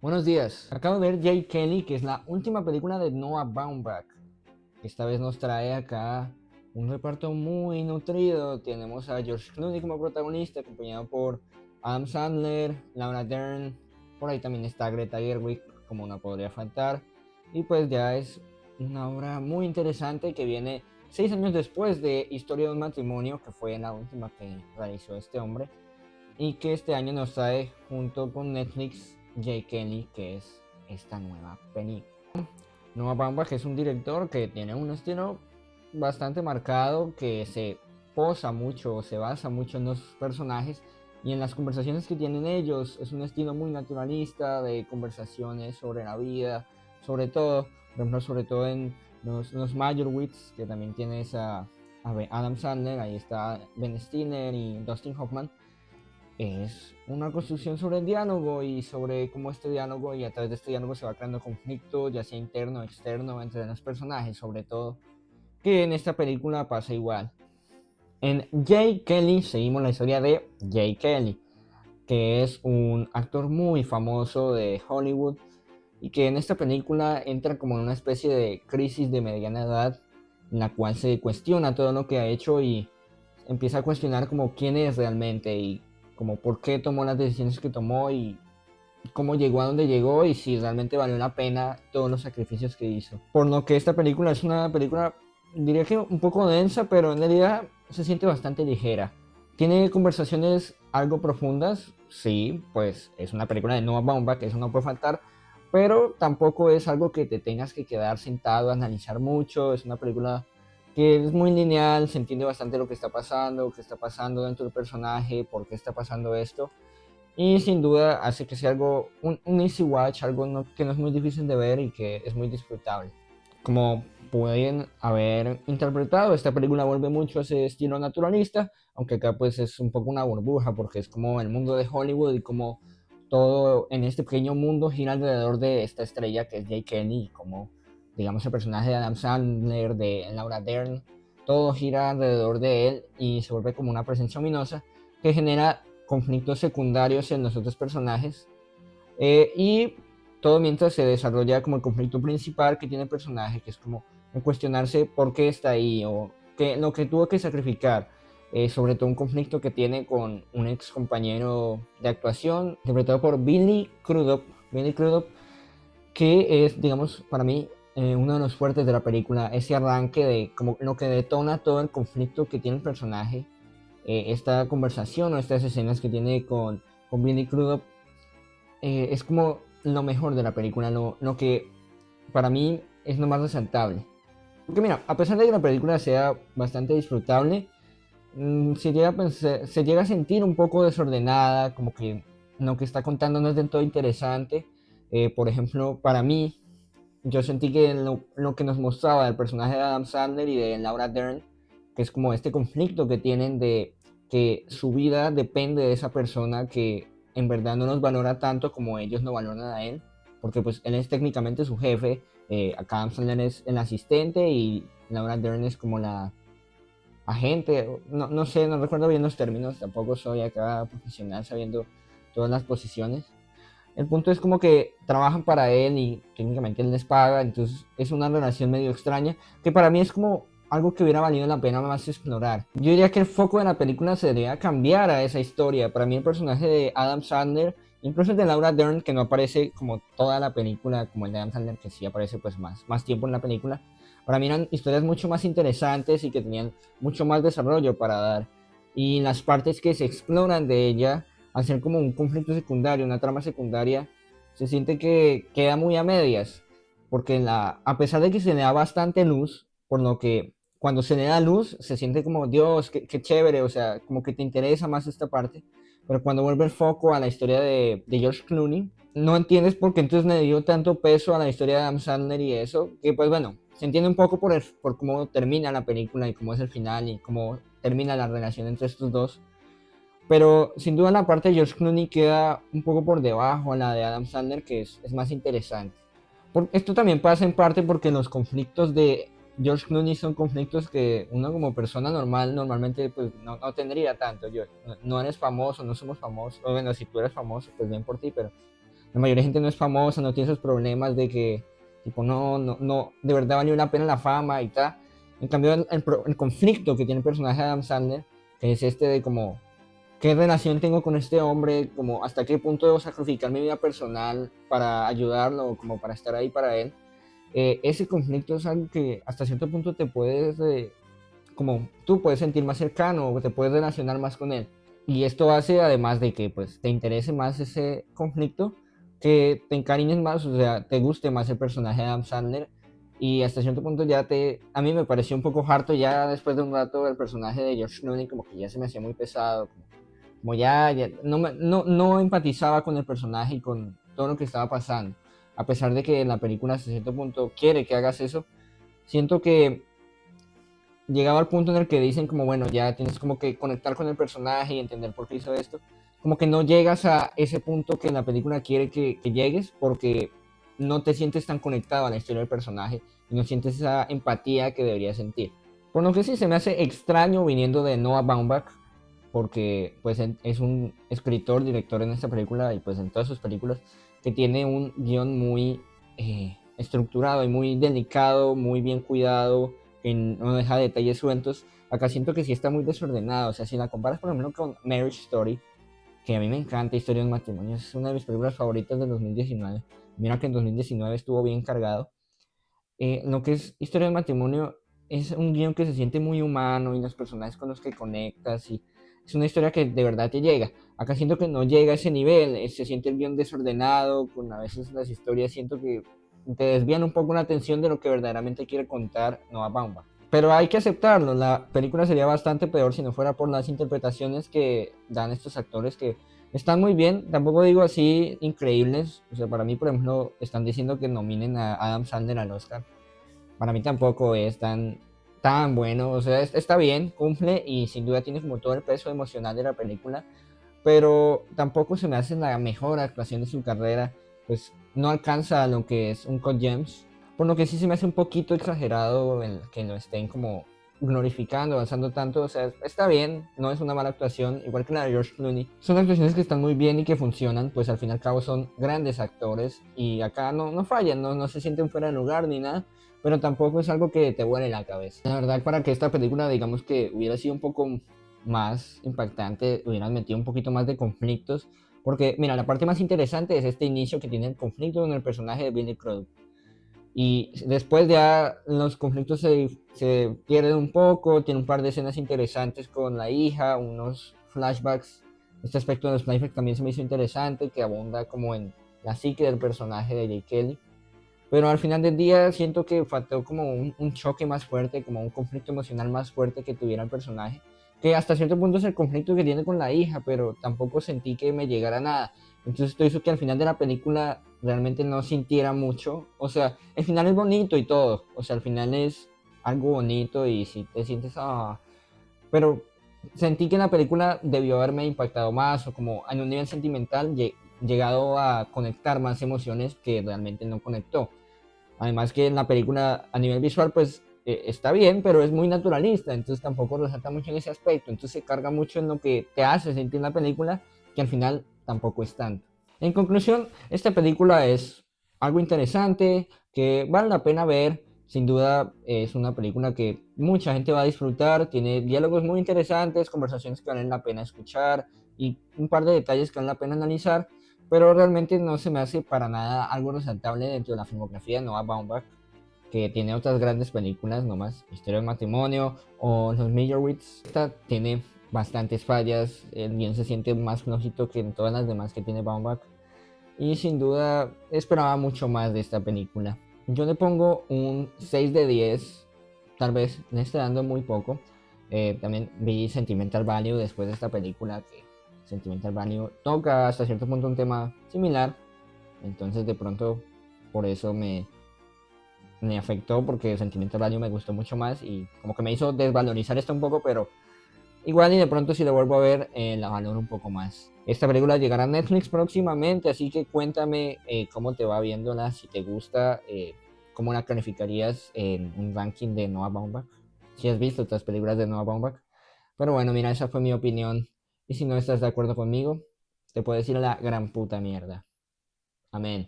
Buenos días. Acabo de ver Jay Kelly, que es la última película de Noah Baumbach. Esta vez nos trae acá un reparto muy nutrido. Tenemos a George Clooney como protagonista, acompañado por Adam Sandler, Laura Dern. Por ahí también está Greta Gerwig, como no podría faltar. Y pues ya es una obra muy interesante que viene 6 años después de Historia de un matrimonio, que fue la última que realizó este hombre y que este año nos trae junto con Netflix Jay Kelly, que es esta nueva película. Noah Baumbach es un director que tiene un estilo bastante marcado, que se posa mucho, se basa mucho en los personajes y en las conversaciones que tienen ellos. Es un estilo muy naturalista de conversaciones sobre la vida, sobre todo, por ejemplo, sobre todo en los Meyerowitz, que también tienes a Adam Sandler, ahí está Ben Stiller y Dustin Hoffman. Es una construcción sobre el diálogo y sobre cómo este diálogo y a través de este diálogo se va creando conflicto, ya sea interno o externo, entre los personajes, sobre todo, que en esta película pasa igual. En Jay Kelly seguimos la historia de Jay Kelly, que es un actor muy famoso de Hollywood y que en esta película entra como en una especie de crisis de mediana edad en la cual se cuestiona todo lo que ha hecho y empieza a cuestionar como quién es realmente y como por qué tomó las decisiones que tomó y cómo llegó a donde llegó y si realmente valió la pena todos los sacrificios que hizo. Por lo que esta película es una película, diría que un poco densa, pero en realidad se siente bastante ligera. Tiene conversaciones algo profundas, sí, pues es una película de Noah Baumbach, que eso no puede faltar, pero tampoco es algo que te tengas que quedar sentado a analizar mucho. Es una película que es muy lineal, se entiende bastante lo que está pasando, qué está pasando dentro del personaje, por qué está pasando esto. Y sin duda hace que sea algo, un easy watch, algo que no es muy difícil de ver y que es muy disfrutable. Como pueden haber interpretado, esta película vuelve mucho a ese estilo naturalista, aunque acá pues es un poco una burbuja porque es como el mundo de Hollywood y como todo en este pequeño mundo gira alrededor de esta estrella que es Jay Kelly y como digamos el personaje de Adam Sandler, de Laura Dern, todo gira alrededor de él y se vuelve como una presencia ominosa que genera conflictos secundarios en los otros personajes y todo mientras se desarrolla como el conflicto principal que tiene el personaje, que es como el cuestionarse por qué está ahí o lo que tuvo que sacrificar. Sobre todo un conflicto que tiene con un ex compañero de actuación, interpretado por Billy Crudup. Billy Crudup, que es, digamos, para mí uno de los fuertes de la película, ese arranque de como lo que detona todo el conflicto que tiene el personaje, esta conversación o estas escenas que tiene con Billy Crudup, es como lo mejor de la película, lo que para mí es lo más resaltable. Porque mira, a pesar de que la película sea bastante disfrutable, se llega a sentir un poco desordenada, como que lo que está contando no es del todo interesante. Por ejemplo, para mí, yo sentí que lo que nos mostraba el personaje de Adam Sandler y de Laura Dern, que es como este conflicto que tienen de que su vida depende de esa persona que en verdad no nos valora tanto como ellos lo valoran a él, porque pues él es técnicamente su jefe, acá Adam Sandler es el asistente y Laura Dern es como la agente, no, no sé, no recuerdo bien los términos, tampoco soy acá profesional sabiendo todas las posiciones. El punto es como que trabajan para él y técnicamente él les paga, entonces es una relación medio extraña que para mí es como algo que hubiera valido la pena más explorar. Yo diría que el foco de la película se debería cambiar a esa historia. Para mí el personaje de Adam Sandler, incluso el de Laura Dern, que no aparece como toda la película, como el de Adam Sandler, que sí aparece pues más tiempo en la película, para mí eran historias mucho más interesantes y que tenían mucho más desarrollo para dar. Y las partes que se exploran de ella hacer como un conflicto secundario, una trama secundaria, se siente que queda muy a medias, porque a pesar de que se le da bastante luz, por lo que cuando se le da luz se siente como, Dios, qué chévere, o sea, como que te interesa más esta parte, pero cuando vuelve el foco a la historia de George Clooney, no entiendes por qué entonces le dio tanto peso a la historia de Adam Sandler y eso, que pues bueno, se entiende un poco por cómo termina la película y cómo es el final y cómo termina la relación entre estos dos, pero sin duda la parte de George Clooney queda un poco por debajo a la de Adam Sandler, que es más interesante. Esto también pasa en parte porque los conflictos de George Clooney son conflictos que uno como persona normal normalmente pues no tendría tanto. No eres famoso, no somos famosos. O bueno, si tú eres famoso, pues bien por ti, pero la mayoría de gente no es famosa, no tiene esos problemas de que, tipo, no, de verdad valió la pena la fama y tal. En cambio, el conflicto que tiene el personaje de Adam Sandler, que es este de como, ¿qué relación tengo con este hombre? Como, ¿hasta qué punto debo sacrificar mi vida personal para ayudarlo, como para estar ahí para él? Ese conflicto es algo que hasta cierto punto te puedes, como tú puedes sentir más cercano o te puedes relacionar más con él. Y esto hace, además de que pues te interese más ese conflicto, que te encariñes más, o sea, te guste más el personaje de Adam Sandler. Y hasta cierto punto a mí me pareció un poco harto ya después de un rato el personaje de George Clooney, como que ya se me hacía muy pesado, como ya no empatizaba con el personaje y con todo lo que estaba pasando. A pesar de que la película hasta cierto punto quiere que hagas eso, siento que llegaba al punto en el que dicen como, bueno, ya tienes como que conectar con el personaje y entender por qué hizo esto. Como que no llegas a ese punto que la película quiere que llegues porque no te sientes tan conectado a la historia del personaje y no sientes esa empatía que deberías sentir. Por lo que sí se me hace extraño viniendo de Noah Baumbach, porque pues es un escritor, director en esta película y pues en todas sus películas, que tiene un guión muy estructurado y muy delicado, muy bien cuidado, que no deja detalles sueltos. Acá siento que sí está muy desordenado, o sea, si la comparas por ejemplo con Marriage Story, que a mí me encanta, Historia de un matrimonio, es una de mis películas favoritas del 2019, mira que en 2019 estuvo bien cargado. Lo que es Historia de matrimonio es un guión que se siente muy humano y los personajes con los que conectas y es una historia que de verdad te llega. Acá siento que no llega a ese nivel, se siente el guión desordenado, con a veces las historias siento que te desvían un poco la atención de lo que verdaderamente quiere contar Noah Baumbach. Pero hay que aceptarlo, la película sería bastante peor si no fuera por las interpretaciones que dan estos actores que están muy bien, tampoco digo así increíbles, o sea, para mí por ejemplo están diciendo que nominen a Adam Sandler al Oscar, para mí tampoco es tan bueno, o sea, está bien, cumple y sin duda tiene como todo el peso emocional de la película, pero tampoco se me hace la mejor actuación de su carrera, pues no alcanza a lo que es un Code James, por lo que sí se me hace un poquito exagerado el que lo estén como glorificando, avanzando tanto, o sea, está bien, no es una mala actuación, igual que la de George Clooney, son actuaciones que están muy bien y que funcionan, pues al fin y al cabo son grandes actores y acá no fallan, no se sienten fuera de lugar ni nada, pero tampoco es algo que te vuele la cabeza. La verdad, para que esta película, digamos que hubiera sido un poco más impactante, hubieran metido un poquito más de conflictos, porque mira, la parte más interesante es este inicio que tiene el conflicto con el personaje de Billy Crudup. Y después ya los conflictos se pierden un poco, tiene un par de escenas interesantes con la hija, unos flashbacks. Este aspecto de los flashbacks también se me hizo interesante, que abunda como en la psique del personaje de Jake Kelly. Pero al final del día siento que faltó como un choque más fuerte, como un conflicto emocional más fuerte que tuviera el personaje. Que hasta cierto punto es el conflicto que tiene con la hija, pero tampoco sentí que me llegara nada. Entonces esto hizo que al final de la película realmente no sintiera mucho. O sea, el final es bonito y todo. O sea, al final es algo bonito y si te sientes... pero sentí que la película debió haberme impactado más o como en un nivel sentimental llegado a conectar más emociones que realmente no conectó. Además que en la película a nivel visual pues está bien, pero es muy naturalista, entonces tampoco resalta mucho en ese aspecto, entonces se carga mucho en lo que te hace sentir la película, que al final tampoco es tanto. En conclusión, esta película es algo interesante, que vale la pena ver, sin duda es una película que mucha gente va a disfrutar, tiene diálogos muy interesantes, conversaciones que valen la pena escuchar y un par de detalles que valen la pena analizar, pero realmente no se me hace para nada algo resaltable dentro de la filmografía de Noah Baumbach, que tiene otras grandes películas, nomás Historia del matrimonio o Los Meyerowitz. Esta tiene bastantes fallas, el guión se siente más flojito que en todas las demás que tiene Baumbach, y sin duda esperaba mucho más de esta película. Yo le pongo un 6 de 10, tal vez le esté dando muy poco. También vi Sentimental Value después de esta película, que Sentimental Value toca hasta cierto punto un tema similar, entonces de pronto por eso me afectó, porque Sentimental Value me gustó mucho más y como que me hizo desvalorizar esto un poco, pero igual y de pronto si lo vuelvo a ver, la valoro un poco más. Esta película llegará a Netflix próximamente, así que cuéntame cómo te va viéndola, si te gusta, cómo la calificarías en un ranking de Noah Baumbach, si has visto otras películas de Noah Baumbach. Pero bueno, mira, esa fue mi opinión. Y si no estás de acuerdo conmigo, te puedes ir a la gran puta mierda. Amén.